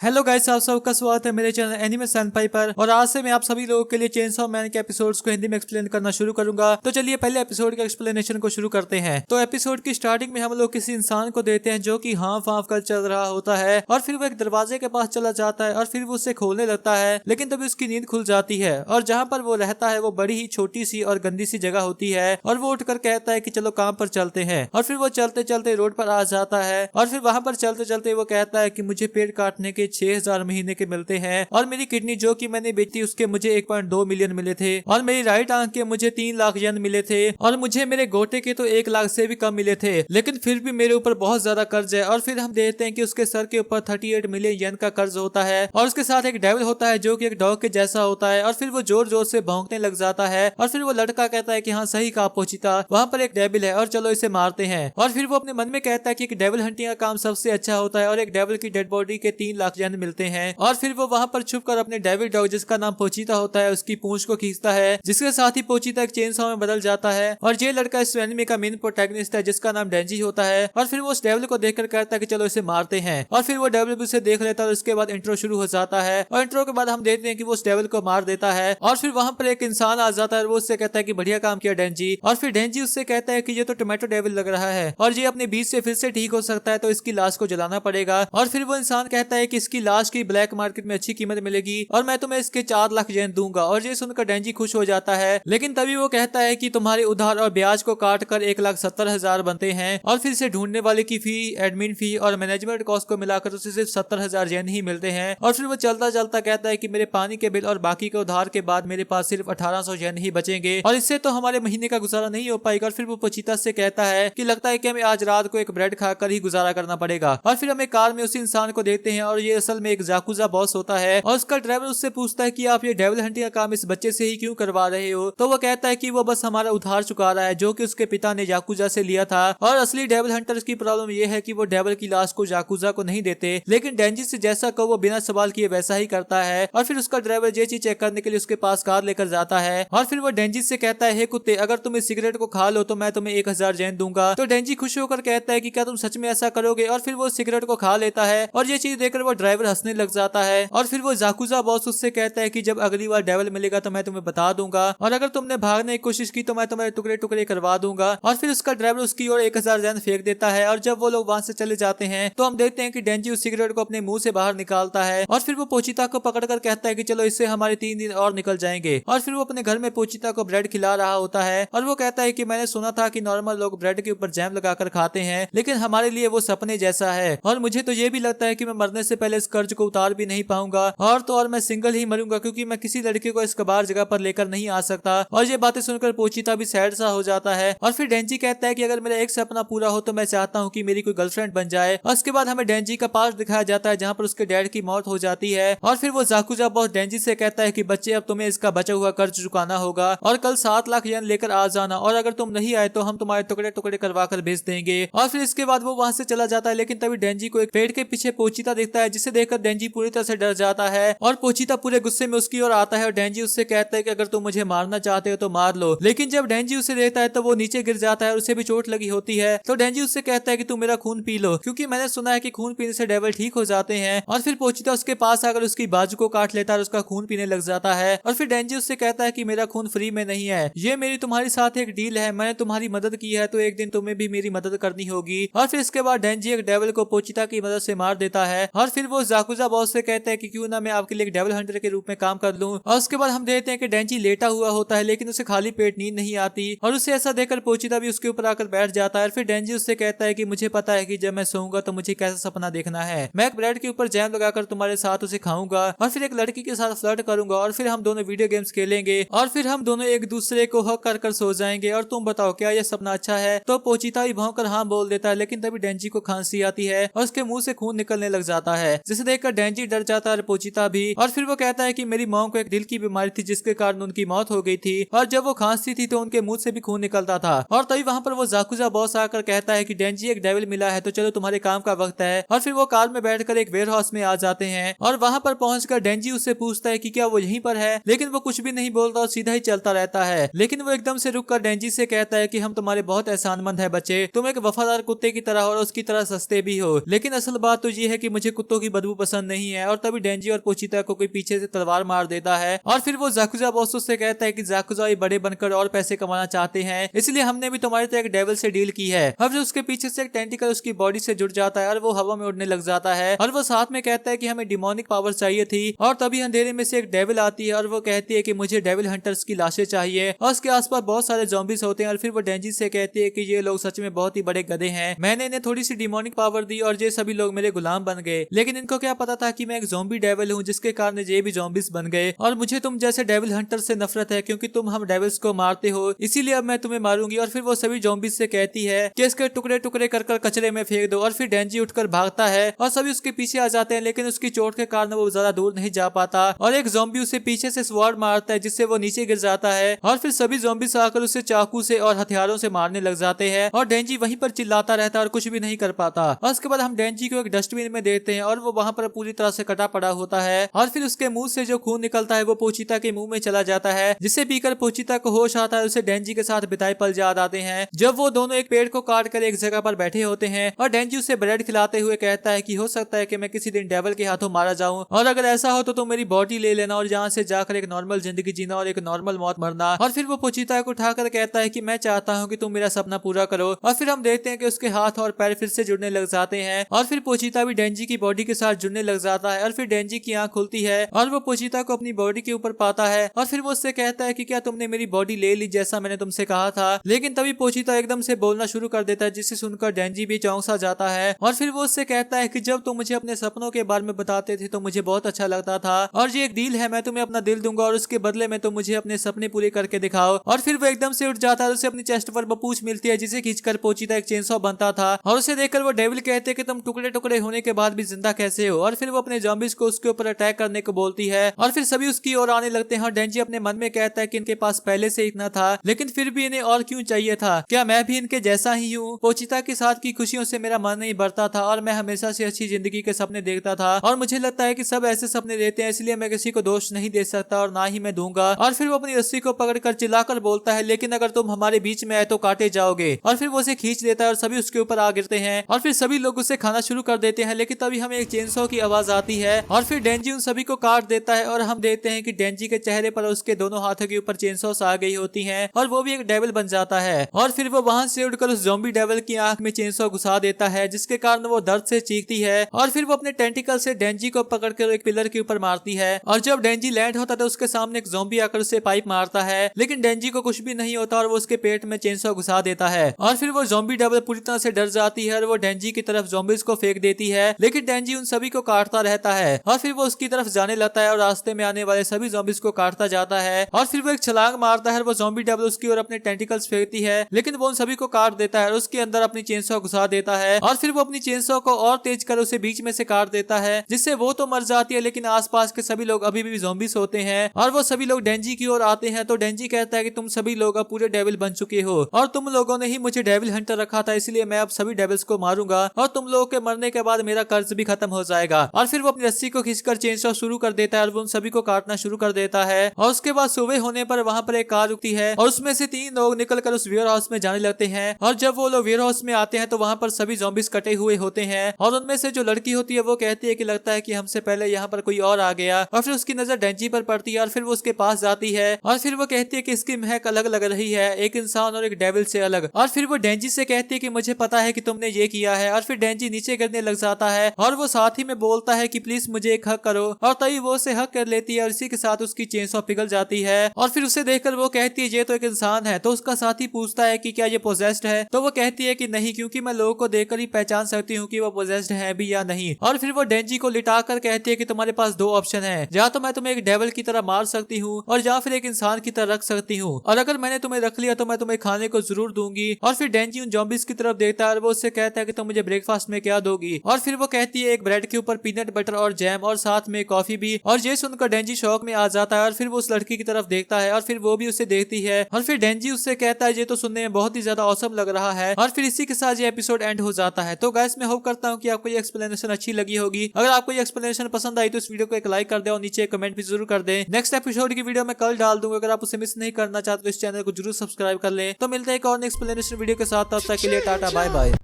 Hello guys, आप सबका स्वागत है मेरे चैनल एनिमे सैनपाई पर। और आज से मैं आप सभी लोगों के लिए चेनसॉ मैन के एपिसोड्स को हिंदी में एक्सप्लेन करना शुरू करूंगा। तो चलिए पहले एपिसोड के एक्सप्लेनेशन को शुरू करते हैं। तो एपिसोड की स्टार्टिंग में हम लोग किसी इंसान को देते हैं जो कि हाफ हाफ कर चल रहा होता है और फिर वो एक दरवाजे के पास चला जाता है और फिर वो उसे खोलने लगता है, लेकिन तभी उसकी नींद खुल जाती है और जहाँ पर वो रहता है वो बड़ी ही छोटी सी और गंदी सी जगह होती है और वो उठकर कहता है कि चलो काम पर चलते हैं। और फिर वो चलते चलते रोड पर आ जाता है और फिर वहां पर चलते चलते वो कहता है कि मुझे पेड़ काटने के 6000 महीने के मिलते हैं और मेरी किडनी जो कि मैंने बेची उसके मुझे 1.2 मिलियन मिले थे और मेरी राइट आंख के मुझे 3 लाख येन मिले थे और मुझे मेरे गोटे के तो 1 लाख से भी कम मिले थे, लेकिन फिर भी मेरे ऊपर बहुत ज्यादा कर्ज है। और फिर हम देखते हैं कि उसके सर के ऊपर 38 मिलियन येन का कर्ज होता है और उसके साथ एक डेविल होता है जो कि एक डॉग के जैसा होता है और फिर वो जोर जोर से भौंकने लग जाता है और फिर वो लड़का कहता है कि हाँ सही कहा पोचिता, वहाँ पर एक डेविल है और चलो इसे मारते हैं। और फिर वो अपने मन में कहता है कि एक डेविल हंटिंग का काम सबसे अच्छा होता है और एक डेविल की डेड बॉडी के 3 लाख येन मिलते हैं। और फिर वो वहां पर छुप कर अपने डेविल डॉग जिसका नाम पोचिता होता है उसकी पूंछ को खींचता है, जिसके साथ ही पोचिता एक चेनसॉ में बदल जाता है। और ये लड़का इस एनिमे का मेन प्रोटैगनिस्ट है जिसका नाम डेंजी होता है। और फिर वो उस डेविल को देखकर कहता है कि चलो इसे मारते हैं और फिर वो डेविल भी उसे देख लेता है और उसके बाद इंट्रो शुरू हो जाता है और इंट्रो के बाद हम देखते हैं कि वो उस डेविल को मार देता है और फिर वहां पर एक इंसान आ जाता है और वो उससे कहता है कि बढ़िया काम किया डेंजी। और फिर डेंजी उससे कहता है कि ये तो टोमेटो डेविल लग रहा है और ये अपने बीच से फिर से ठीक हो सकता है तो इसकी लाश को जलाना पड़ेगा। और फिर वो इंसान कहता है कि इसकी लाश की ब्लैक मार्केट में अच्छी कीमत मिलेगी और मैं तुम्हें इसके 4 लाख येन दूंगा। और ये सुनकर डेंजी खुश हो जाता है, लेकिन तभी वो कहता है कि तुम्हारे उधार और ब्याज को काट कर 1,70,000 बनते हैं और फिर इसे ढूंढने वाले की फी, एडमिन फी और मैनेजमेंट कॉस्ट को मिलाकर उसे सिर्फ 70,000 येन ही मिलते हैं। और फिर वो चलता चलता कहता है कि मेरे पानी के बिल और बाकी के उधार के बाद मेरे पास सिर्फ 1800 येन ही बचेंगे और इससे तो हमारे महीने का गुजारा नहीं हो पाएगा। और फिर वो पोचिता से कहता है कि लगता है कि हमें आज रात को एक ब्रेड खाकर ही गुजारा करना पड़ेगा। और फिर हमें कार में उसी इंसान को देखते हैं और ये असल में एक जाकुजा बॉस होता है और उसका ड्राइवर उससे पूछता है कि आप ये डेविल हंटिंग का काम इस बच्चे से ही क्यों करवा रहे हो। तो वो कहता है कि वो बस हमारा उधार चुका रहा है जो कि उसके पिता ने याकुजा से लिया था और असली डेविल हंटर्स की प्रॉब्लम ये है कि वो डेविल की लाश को याकुजा को नहीं देते, लेकिन डेंजी से जैसा कहो वो बिना सवाल किए वैसा ही करता है। और फिर उसका ड्राइवर ये चीज चेक करने के लिए उसके पास कार लेकर जाता है और फिर वो डेंजी से कहता है, हे कुत्ते, अगर तुम इस सिगरेट को खा लो तो मैं तुम्हें 1000 येन दूंगा। तो डेंजी खुश होकर कहता है कि क्या तुम सच में ऐसा करोगे। और फिर वो सिगरेट को खा लेता है और ये चीज देखकर वो ड्राइवर हंसने लग जाता है। और फिर वो याकुजा बॉस उससे कहता है कि जब अगली बार डेविल मिलेगा तो मैं तुम्हें बता दूंगा और अगर तुमने भागने की कोशिश की तो मैं तुम्हारे टुकड़े टुकड़े करवा दूंगा। और फिर उसका ड्राइवर उसकी ओर 1000 येन फेंक देता है और जब वो लोग वहां से चले जाते हैं तो हम देखते हैं कि डेंजी उस सिगरेट को अपने मुंह से बाहर निकालता है और फिर वो पोचिता को पकड़कर कहता है कि चलो इससे हमारे 3 दिन और निकल जाएंगे। और फिर वो अपने घर में पोचिता को ब्रेड खिला रहा होता है और वो कहता है कि मैंने सुना था कि नॉर्मल लोग ब्रेड के ऊपर जैम लगाकर खाते हैं, लेकिन हमारे लिए वो सपने जैसा है और मुझे तो ये भी लगता है कि मैं मरने से पहले इस कर्ज को उतार भी नहीं पाऊंगा और तो और मैं सिंगल ही मरूंगा क्योंकि मैं किसी लड़के को इस कबार जगह पर लेकर नहीं आ सकता। और ये बातें सुनकर पोचिता भी सैड सा हो जाता है। और फिर डेंजी कहता है कि अगर मेरा एक सपना पूरा हो तो मैं चाहता हूँ कि मेरी कोई गर्लफ्रेंड बन जाए। और उसके बाद हमें डेंजी का पास्ट दिखाया जाता है जहाँ पर उसके डैड की मौत हो जाती है। और फिर वो याकुजा बॉस डेंजी से कहता है कि बच्चे अब तुम्हें इसका बचा हुआ कर्ज चुकाना होगा और कल 7 लाख येन लेकर आ जाना और अगर तुम नहीं आए तो हम तुम्हारे टुकड़े टुकड़े करवा कर भेज देंगे। और फिर इसके बाद वो वहां से चला जाता है, लेकिन तभी डेंजी को एक पेड़ के पीछे पोचिता दिखता है जिसे देखकर डेंजी पूरी तरह से डर जाता है और पोचिता पूरे गुस्से में उसकी ओर आता है और डेंजी उससे कहता है कि अगर तुम मुझे मारना चाहते हो तो मार लो। लेकिन जब डेंजी उसे देखता है तो वो नीचे गिर जाता है और उसे भी चोट लगी होती है। तो डेंजी उससे कहता है कि तुम मेरा खून पी लो क्योंकि मैंने सुना है कि खून पीने से डेविल ठीक हो जाते हैं। और फिर पोचिता उसके पास आकर उसकी बाजू को काट लेता है और उसका खून पीने लग जाता है। और फिर डेंजी उससे कहता है कि मेरा खून फ्री में नहीं है, ये मेरी तुम्हारे साथ एक डील है, मैंने तुम्हारी मदद की है तो एक दिन तुम्हें भी मेरी मदद करनी होगी। और फिर इसके बाद डेंजी एक डेविल को पोचिता की मदद से मार देता है। और फिर वो याकुजा बॉस से कहता है कि क्यों ना मैं आपके लिए एक डेविल हंटर के रूप में काम कर लूं। और उसके बाद हम देखते हैं कि डेंजी लेटा हुआ होता है लेकिन उसे खाली पेट नींद नहीं आती और उसे ऐसा देखकर पोचिता भी उसके ऊपर आकर बैठ जाता है। फिर डेंजी उससे कहता है कि मुझे पता है कि जब मैं सोऊंगा तो मुझे कैसा सपना देखना है, मैं एक ब्रेड के ऊपर जैम लगाकर तुम्हारे साथ उसे खाऊंगा और फिर एक लड़की के साथ फ्लर्ट करूंगा और फिर हम दोनों वीडियो गेम्स खेलेंगे और फिर हम दोनों एक दूसरे को हक कर सो जाएंगे और तुम बताओ क्या यह सपना अच्छा है। तो पोचिता भी भौंककर हाँ बोल देता है, लेकिन तभी डेंजी को खांसी आती है और उसके मुंह से खून निकलने लग जाता है जिसे देखकर डेंजी डर जाता है, पोचिता भी। और फिर वो कहता है कि मेरी मॉम को एक दिल की बीमारी थी जिसके कारण उनकी मौत हो गई थी और जब वो खांसती थी तो उनके मुंह से भी खून निकलता था। और तभी वहां पर वो याकुजा बॉस आकर कहता है कि डेंजी एक डेविल मिला है तो चलो तुम्हारे काम का वक्त है। और फिर वो कार में बैठकर एक वेयर हाउस में आ जाते हैं और वहां पर पहुंचकर डेंजी उससे पूछता है कि क्या वो यहीं पर है, लेकिन वो कुछ भी नहीं बोलता और सीधा ही चलता रहता है। लेकिन वो एकदम से रुककर डेंजी से कहता है कि हम तुम्हारे बहुत एहसानमंद है बच्चे, तुम एक वफादार कुत्ते की तरह और उसकी तरह सस्ते भी हो, लेकिन असल बात तो ये है कि मुझे कुत्तों की बदबू पसंद नहीं है। और तभी डेंजी और पोचिता को कोई पीछे से तलवार मार देता है और फिर वो याकुजा बॉस से कहता है कि याकुजा ये बड़े बनकर और पैसे कमाना चाहते हैं, इसलिए हमने भी तुम्हारे तरह एक डेविल से डील की है। अब जो उसके पीछे से एक टेंटिकल उसकी बॉडी से जुड़ जाता है और वो हवा में उड़ने लग जाता है और वो साथ में कहता है कि हमें डिमोनिक पावर चाहिए थी। और तभी अंधेरे में से एक डेविल आती है और वो कहती है कि मुझे डेविल हंटर्स की लाशें चाहिए और उसके आसपास बहुत सारे ज़ॉम्बीज होते हैं। और फिर वो डेंजी से कहती है कि ये लोग सच में बहुत ही बड़े गधे हैं, मैंने इन्हें थोड़ी सी डिमोनिक पावर दी और ये सभी लोग मेरे गुलाम बन गए, लेकिन इनको क्या पता था कि मैं एक ज़ॉम्बी डेविल हूँ, जिसके कारण ये भी ज़ॉम्बीज बन गए। और मुझे तुम जैसे डेविल हंटर से नफरत है, क्योंकि तुम हम डेविल्स को मारते हो, इसीलिए अब मैं तुम्हें मारूंगी। और फिर वो सभी ज़ॉम्बीज से कहती है कि इसके टुकड़े टुकड़े कर कचरे में फेंक दो। और फिर डेंजी उठकर भागता है और सभी उसके पीछे आ जाते हैं, लेकिन उसकी चोट के कारण वो ज्यादा दूर नहीं जा पाता और एक ज़ॉम्बी उसे पीछे से स्वॉर्ड मारता है, जिससे वो नीचे गिर जाता है। और फिर सभी ज़ॉम्बीज आकर उसे चाकू से और हथियारों से मारने लग जाते हैं और डेंजी वहीं पर चिल्लाता रहता है और कुछ भी नहीं कर पाता। और उसके बाद हम डेंजी को एक डस्टबिन में देते हैं और वो वहां पर पूरी तरह से कटा पड़ा होता है और फिर उसके मुंह से जो खून निकलता है वो पोचिता के मुंह में चला जाता है, जिसे पीकर पोचिता को होश आता है। उसे डेंजी के साथ बिताए पल याद आते हैं जब वो दोनों एक पेड़ को काट कर एक जगह पर बैठे होते हैं और डेंजी उसे ब्रेड खिलाते हुए कहता है कि हो सकता है कि मैं किसी दिन डेविल के हाथों मारा जाऊं, और अगर ऐसा हो तो तुम मेरी बॉडी ले लेना और यहाँ से जाकर एक नॉर्मल जिंदगी जीना और एक नॉर्मल मौत मरना। और फिर वो पोचिता को उठाकर कहता है कि मैं चाहता हूँ कि तुम मेरा सपना पूरा करो। और फिर हम देखते हैं कि उसके हाथ और पैर फिर से जुड़ने लग जाते हैं और फिर पोचिता भी डेंजी की बॉडी के साथ जुड़ने लग जाता है और फिर डेंजी की आंख खुलती है और वो पोचिता को अपनी बॉडी के ऊपर पाता है और फिर वो उससे कहता है कि क्या तुमने मेरी बॉडी ले ली जैसा मैंने तुमसे कहा था। लेकिन तभी पोचिता एकदम से बोलना शुरू कर देता है, जिसे सुनकर डेंजी भी चौंक सा जाता है और फिर वो उससे कहता है कि जब तुम मुझे अपने सपनों के बारे में बताते थे तो मुझे बहुत अच्छा लगता था और ये एक डील है, मैं तुम्हें अपना दिल दूंगा और उसके बदले में तुम मुझे अपने सपने पूरे करके दिखाओ। और फिर वो एकदम से उठ जाता है, उसे अपनी चेस्ट पर पूंछ मिलती है जिसे खींचकर पोचिता एक चेनसॉ बनता था और उसे देखकर वो डेविल कहते हैं कि तुम टुकड़े टुकड़े होने के बाद भी जिंदा कैसे हो। और फिर वो अपने ज़ॉम्बीज को उसके ऊपर अटैक करने को बोलती है और फिर सभी उसकी ओर आने लगते हैं और डेंजी अपने मन में कहता है कि इनके पास पहले से इतना था, लेकिन फिर भी इन्हें और क्यों चाहिए था, क्या मैं भी इनके जैसा ही हूँ। पोचिता के साथ की खुशियों से मेरा मन नहीं भरता था और मैं हमेशा से अच्छी जिंदगी के सपने देखता था और मुझे लगता है कि सब ऐसे सपने देते हैं, इसलिए मैं किसी को दोष नहीं दे सकता और ना ही मैं दूंगा। और फिर वो अपनी रस्सी को पकड़कर चिल्लाकर बोलता है, लेकिन अगर तुम हमारे बीच में आए तो काटे जाओगे। और फिर वो उसे खींच देता है और सभी उसके ऊपर आ गिरते हैं और फिर सभी लोग उसे खाना शुरू कर देते हैं, लेकिन तभी हमें एक चेनसॉ की आवाज आती है और फिर डेंजी उन सभी को काट देता है और हम देखते हैं कि डेंजी के चेहरे पर उसके दोनों हाथों के ऊपर चेनसॉस आ गई होती हैं और वो भी एक डेविल बन जाता है। और फिर वो वहां से उड़कर उस ज़ॉम्बी डेविल की आंख में चेनसॉ घुसा देता है, जिसके कारण वो दर्द से चीखती है और फिर वो अपने टेंटिकल से डेंजी को पकड़कर एक पिलर के ऊपर मारती है। और जब डेंजी लैंड होता है उसके सामने एक ज़ॉम्बी आकर उसे पाइप मारता है, लेकिन डेंजी को कुछ भी नहीं होता और वो उसके पेट में चेनसॉ घुसा देता है। और फिर वो ज़ॉम्बी डेविल पूरी तरह से डर जाती है और वो डेंजी की तरफ ज़ॉम्बीज को फेंक देती है, लेकिन डेंजी उन सभी को काटता रहता है और फिर वो उसकी तरफ जाने लगता है और रास्ते में आने वाले सभी ज़ॉम्बीज को काटता जाता है। और फिर वो एक छलांग मारता है और वो ज़ॉम्बी डेविल उसकी ओर अपने टेंटिकल्स फेंकती है, लेकिन वो उन सभी को काट देता है और उसके अंदर अपनी चेनसॉ घुसा देता है और फिर वो अपनी चेनसॉ को और तेज कर उसे बीच में से काट देता है, जिससे वो तो मर जाती है, लेकिन आसपास के सभी लोग अभी भी ज़ॉम्बीज होते हैं। और वो सभी लोग डेंजी की ओर आते हैं तो डेंजी कहता है कि तुम सभी लोग अब पूरे डेविल बन चुके हो और तुम लोगों ने ही मुझे डेविल हंटर रखा था, इसलिए मैं अब सभी डेविल्स को मारूंगा और तुम लोगों के मरने के बाद मेरा कर्ज भी खत्म हो जाएगा। और फिर वो अपनी रस्सी को खींचकर चेनसॉ शुरू कर देता है और वो उन सभी को काटना शुरू कर देता है। और उसके बाद सुबह होने पर वहां पर एक कार रुकती है और उसमें से 3 लोग निकलकर उस वेयर हाउस में जाने लगते हैं। और जब वो लोग वेयर हाउस में आते हैं तो वहां पर सभी ज़ॉम्बीज कटे हुए होते हैं और उनमें से जो लड़की होती है वो कहती है कि लगता है कि हमसे पहले यहाँ पर कोई और आ गया। और फिर उसकी नजर डेंजी पर पड़ती है और फिर वो उसके पास जाती है और फिर वो कहती है कि इसकी महक अलग लग रही है, एक इंसान और एक डेविल से अलग। और फिर वो डेंजी से कहती है कि मुझे पता है कि तुमने ये किया है। और फिर डेंजी नीचे गिरने लग जाता है और वो साथ ही में बोलता है कि प्लीज मुझे एक हक करो और तभी वो उसे हक कर लेती है और इसी के साथ उसकी चेनसॉ पिघल जाती है। और फिर उसे देखकर वो कहती है ये तो एक इंसान है। तो उसका साथी पूछता है कि क्या ये पोजेस्ड है, तो वो कहती है कि नहीं, क्योंकि मैं लोगों को देखकर ही पहचान सकती हूँ कि वो पोजेस्ड है भी या नहीं। और फिर वो डेंजी को लिटाकर कहती है कि तुम्हारे पास 2 ऑप्शन है, या तो मैं तुम्हें एक डेविल की तरह मार सकती हूँ और या फिर एक इंसान की तरह रख सकती हूँ, और अगर मैंने तुम्हें रख लिया तो मैं तुम्हें खाने को जरूर दूंगी। और फिर डेंजी उन ज़ॉम्बीज की तरफ देखता है और वो उससे कहता है कि तुम मुझे ब्रेकफास्ट में क्या दोगी। और फिर वो कहती है एक ब्रेड के ऊपर पीनट बटर और जैम और साथ में कॉफी भी। और ये सुनकर डेंजी शौक में आ जाता है और फिर वो उस लड़की की तरफ देखता है और फिर वो भी उसे देखती है और फिर डेंजी उससे कहता है ये तो सुनने में बहुत ही ज्यादा औसम लग रहा है। और फिर इसी के साथ ये एपिसोड एंड हो जाता है। तो गाइस मैं होप करता हूँ कि आपको ये एक्सप्लेनेशन अच्छी लगी होगी। अगर आपको ये एक्सप्लेनेशन पसंद आई तो इस वीडियो को एक लाइक कर दे और नीचे कमेंट भी जरूर कर दे। नेक्स्ट एपिसोड की वीडियो मैं कल डाल दूंगा, अगर आप उसे मिस नहीं करना चाहते तो इस चैनल को जरूर सब्सक्राइब कर ले। तो मिलते हैं एक और एक्सप्लेनेशन वीडियो के साथ, तब तक के लिए टाटा बाय बाय।